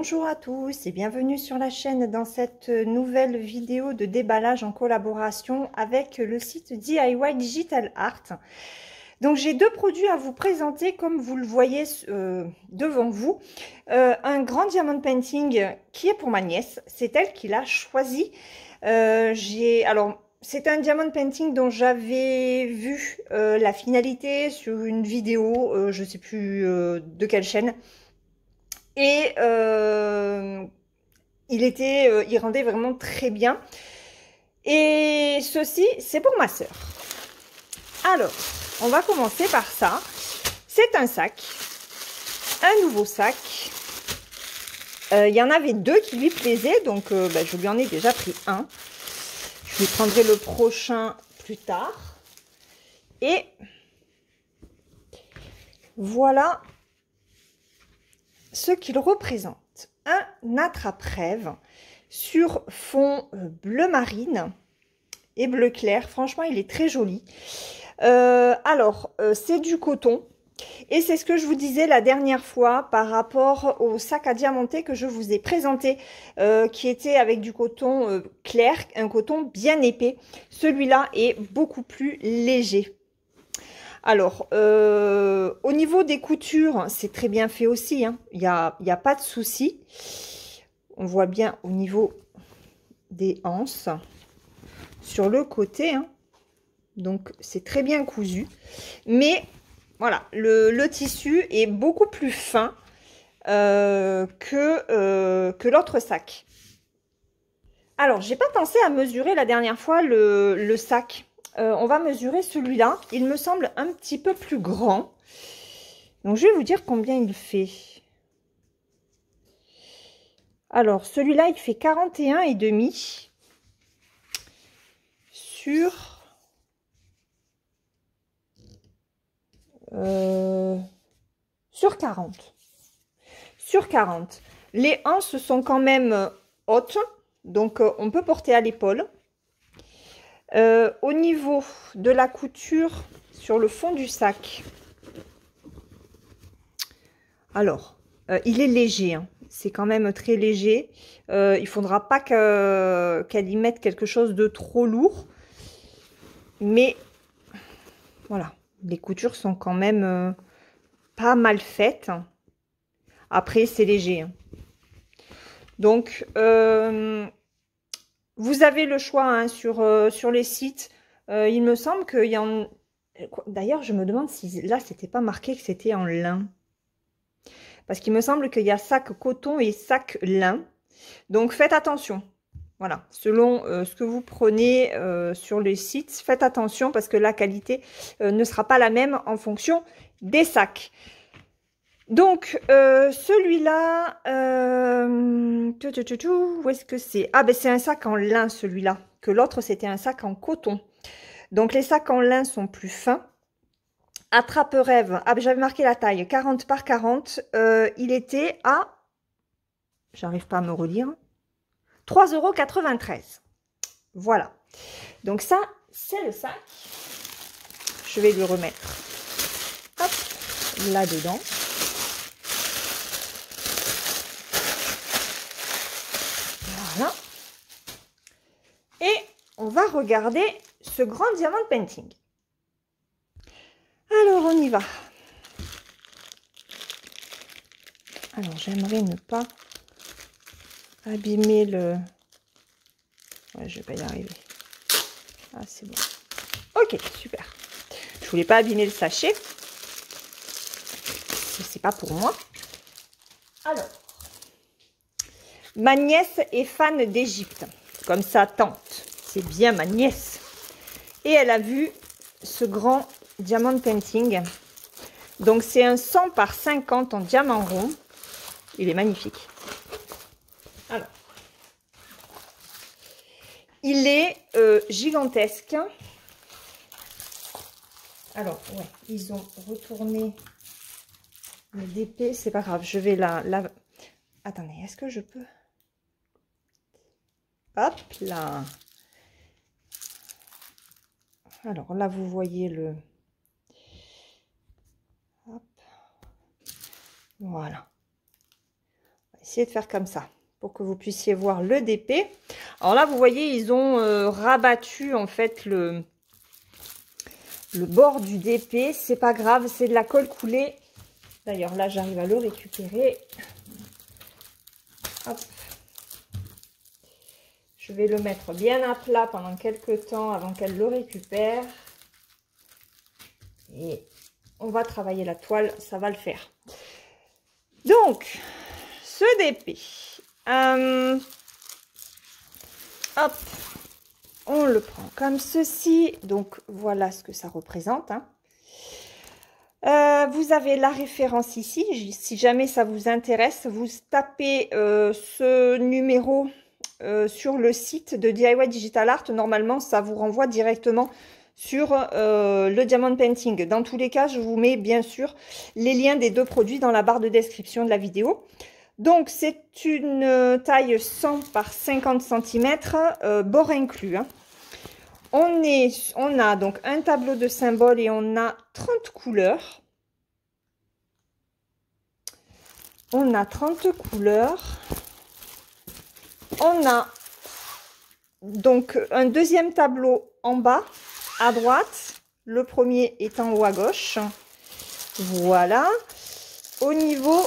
Bonjour à tous et bienvenue sur la chaîne dans cette nouvelle vidéo de déballage en collaboration avec le site DIY Digital Art. Donc j'ai deux produits à vous présenter comme vous le voyez devant vous. Un grand diamond painting qui est pour ma nièce, c'est elle qui l'a choisi. Alors c'est un diamond painting dont j'avais vu la finalité sur une vidéo, je ne sais plus de quelle chaîne. Et il rendait vraiment très bien. Et ceci, c'est pour ma sœur. Alors, on va commencer par ça. C'est un sac, un nouveau sac. Il y en avait deux qui lui plaisaient, donc je lui en ai déjà pris un. Je lui prendrai le prochain plus tard. Et voilà ce qu'il représente. Un attrape-rêve sur fond bleu marine et bleu clair. Franchement, il est très joli. C'est du coton. Et c'est ce que je vous disais la dernière fois par rapport au sac à diamanter que je vous ai présenté, qui était avec du coton clair, un coton bien épais. Celui-là est beaucoup plus léger. Alors, au niveau des coutures, c'est très bien fait aussi, hein. Il y a pas de souci. On voit bien au niveau des anses, sur le côté, hein. Donc, c'est très bien cousu. Mais, voilà, le tissu est beaucoup plus fin que l'autre sac. Alors, j'ai pas pensé à mesurer la dernière fois le sac. On va mesurer celui-là. Il me semble un petit peu plus grand. Donc, je vais vous dire combien il fait. Alors, celui-là, il fait 41,5 sur 40. Sur 40. Les anses sont quand même hautes. Donc, on peut porter à l'épaule. Au niveau de la couture sur le fond du sac, alors il est léger, hein. C'est quand même très léger. Il faudra pas qu'elle y mette quelque chose de trop lourd, mais voilà, les coutures sont quand même pas mal faites. Après, c'est léger, hein. Donc vous avez le choix, hein, sur les sites. Il me semble qu'il y en... D'ailleurs, je me demande si là, c'était pas marqué que c'était en lin. Parce qu'il me semble qu'il y a sac coton et sac lin. Donc, faites attention. Voilà, selon ce que vous prenez sur les sites, faites attention parce que la qualité ne sera pas la même en fonction des sacs. Donc, celui-là, où est-ce que c'est? Ah, ben c'est un sac en lin, celui-là. Que l'autre, c'était un sac en coton. Donc, les sacs en lin sont plus fins. Attrape-rêve. Ah, ben j'avais marqué la taille. 40 par 40. Il était à... J'arrive pas à me relire. 3,93 €. Voilà. Donc, ça, c'est le sac. Je vais le remettre. Hop, là-dedans. Voilà. Et on va regarder ce grand diamond painting. Alors, on y va. Alors, j'aimerais ne pas abîmer le... Ouais, je vais pas y arriver. Ah, c'est bon. Ok, super. Je voulais pas abîmer le sachet. C'est pas pour moi. Alors, ma nièce est fan d'Égypte, comme sa tante. C'est bien ma nièce. Et elle a vu ce grand diamond painting. Donc, c'est un 100 par 50 en diamant rond. Il est magnifique. Alors, il est gigantesque. Alors, ouais, ils ont retourné le DP. C'est pas grave, je vais la... Attendez, est-ce que je peux... Hop là. Alors là, vous voyez le... Hop. Voilà. essayer de faire comme ça pour que vous puissiez voir le DP. Alors là, vous voyez, ils ont rabattu en fait le bord du DP. C'est pas grave, c'est de la colle coulée. D'ailleurs, là, j'arrive à le récupérer. Hop. Je vais le mettre bien à plat pendant quelques temps avant qu'elle le récupère. Et on va travailler la toile, ça va le faire. Donc, ce DP, hop, on le prend comme ceci. Donc, voilà ce que ça représente. Hein. Vous avez la référence ici. Si jamais ça vous intéresse, vous tapez ce numéro sur le site de DIY Digital Art. Normalement, ça vous renvoie directement sur le Diamond Painting. Dans tous les cas, je vous mets bien sûr les liens des deux produits dans la barre de description de la vidéo. Donc, c'est une taille 100 par 50 cm, bord inclus. Hein. On a donc un tableau de symboles et on a 30 couleurs. On a 30 couleurs. On a donc un deuxième tableau en bas à droite. Le premier est en haut à gauche. Voilà. Au niveau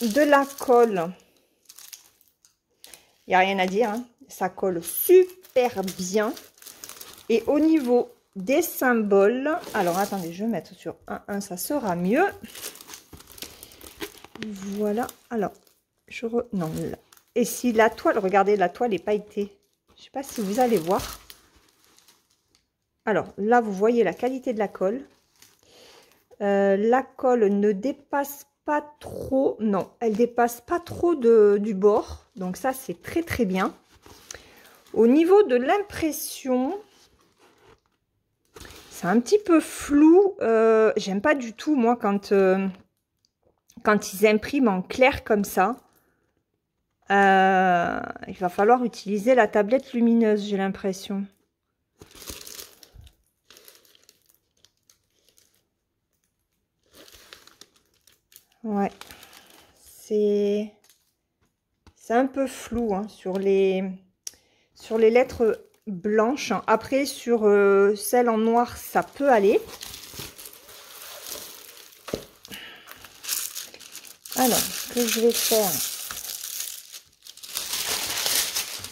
de la colle, il n'y a rien à dire. Hein. Ça colle super bien. Et au niveau des symboles, alors attendez, je vais mettre sur 1, ça sera mieux. Voilà, alors, non, là. Et si la toile, regardez, la toile est pailletée. Je ne sais pas si vous allez voir. Alors, là, vous voyez la qualité de la colle. La colle ne dépasse pas trop, non, elle dépasse pas trop du bord. Donc ça, c'est très, très bien. Au niveau de l'impression... C'est un petit peu flou. J'aime pas du tout, moi, quand ils impriment en clair comme ça. Il va falloir utiliser la tablette lumineuse, j'ai l'impression. Ouais. C'est un peu flou hein, sur les lettres blanches. Après, sur celle en noir, ça peut aller. Alors, ce que je vais faire,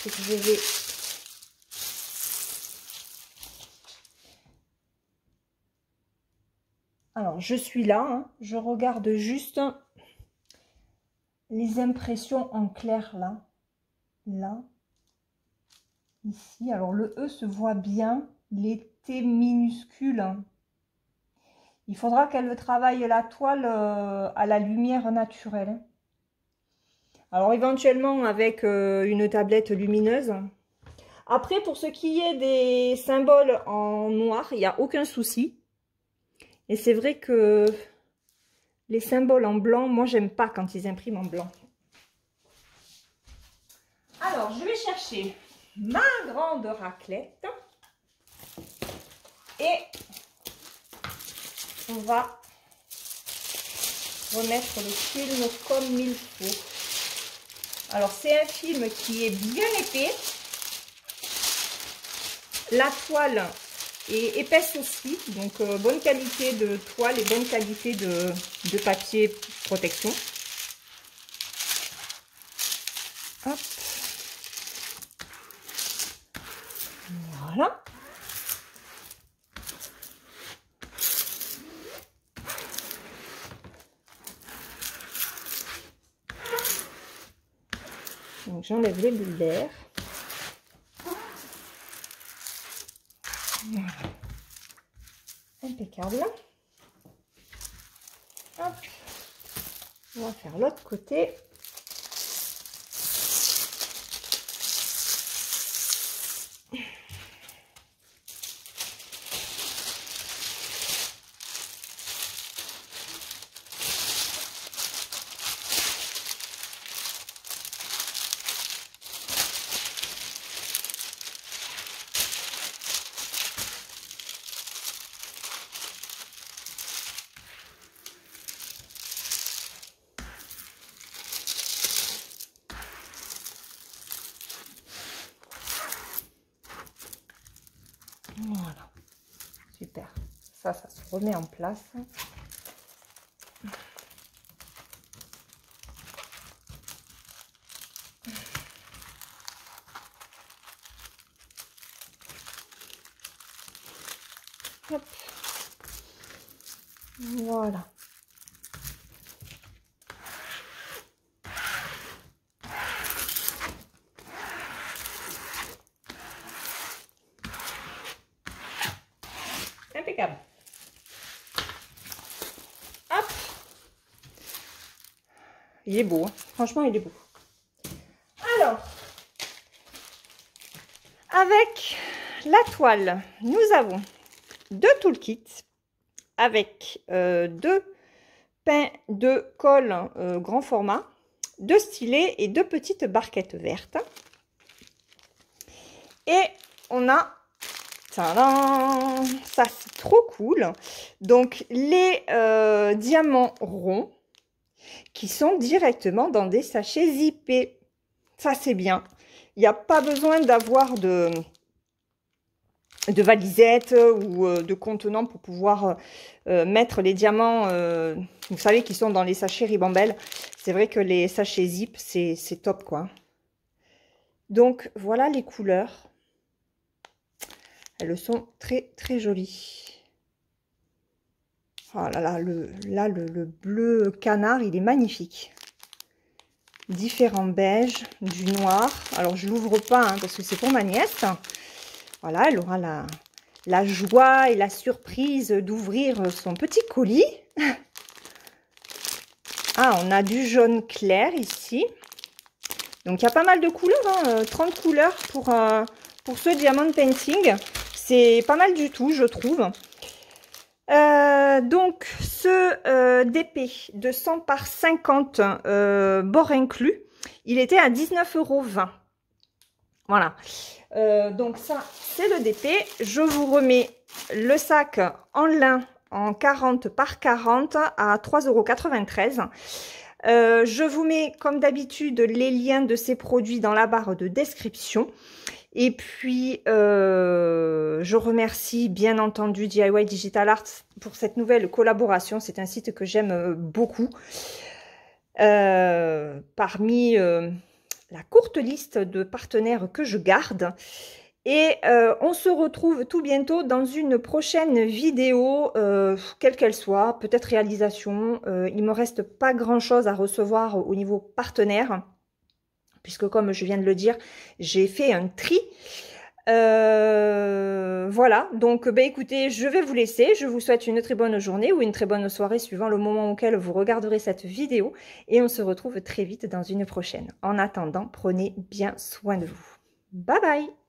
c'est que je vais... Alors, je suis là, hein, je regarde juste les impressions en clair, là, ici. Alors, le E se voit bien, les T minuscules. Il faudra qu'elle travaille la toile à la lumière naturelle. Alors, éventuellement, avec une tablette lumineuse. Après, pour ce qui est des symboles en noir, il n'y a aucun souci. Et c'est vrai que les symboles en blanc, moi, j'aime pas quand ils impriment en blanc. Alors, je vais chercher ma grande raclette. Et on va remettre le film comme il faut. Alors, c'est un film qui est bien épais. La toile est épaisse aussi, donc bonne qualité de toile et bonne qualité de papier protection. Hop. Voilà. Donc j'enlève les bulles d'air. Voilà. Impeccable. Hop. On va faire l'autre côté. ça se remet en place. Hop. Voilà. Impeccable. Hop. Il est beau, hein. Franchement, il est beau. Alors, avec la toile, nous avons 2 toolkits avec 2 pains de colle grand format, 2 stylets et 2 petites barquettes vertes. Et on a, tadam, ça c'est trop cool, donc les diamants ronds qui sont directement dans des sachets zippés. Ça c'est bien, il n'y a pas besoin d'avoir de valisette ou de contenant pour pouvoir mettre les diamants, vous savez, qui sont dans les sachets Ribambelle. C'est vrai que les sachets zip, c'est top, quoi. Donc, voilà les couleurs. Elles sont très, très jolies. Oh là là, le bleu canard, il est magnifique. Différents beiges, du noir. Alors, je l'ouvre pas, hein, parce que c'est pour ma nièce. Voilà, elle aura la joie et la surprise d'ouvrir son petit colis. Ah, on a du jaune clair ici. Donc, il y a pas mal de couleurs, hein, 30 couleurs pour ce diamond painting. C'est pas mal du tout, je trouve. Donc, ce DP de 100 par 50 bord inclus, il était à 19,20 €. Voilà. Donc ça, c'est le DP. Je vous remets le sac en lin en 40 par 40 à 3,93 €. Je vous mets, comme d'habitude, les liens de ces produits dans la barre de description. Et puis, je remercie bien entendu DIY Digital Art pour cette nouvelle collaboration. C'est un site que j'aime beaucoup. Parmi la courte liste de partenaires que je garde. Et on se retrouve tout bientôt dans une prochaine vidéo, quelle qu'elle soit, peut-être réalisation. Il me reste pas grand-chose à recevoir au niveau partenaire, puisque comme je viens de le dire, j'ai fait un tri. Voilà, donc écoutez, je vais vous laisser. Je vous souhaite une très bonne journée ou une très bonne soirée suivant le moment auquel vous regarderez cette vidéo. Et on se retrouve très vite dans une prochaine. En attendant, prenez bien soin de vous. Bye bye!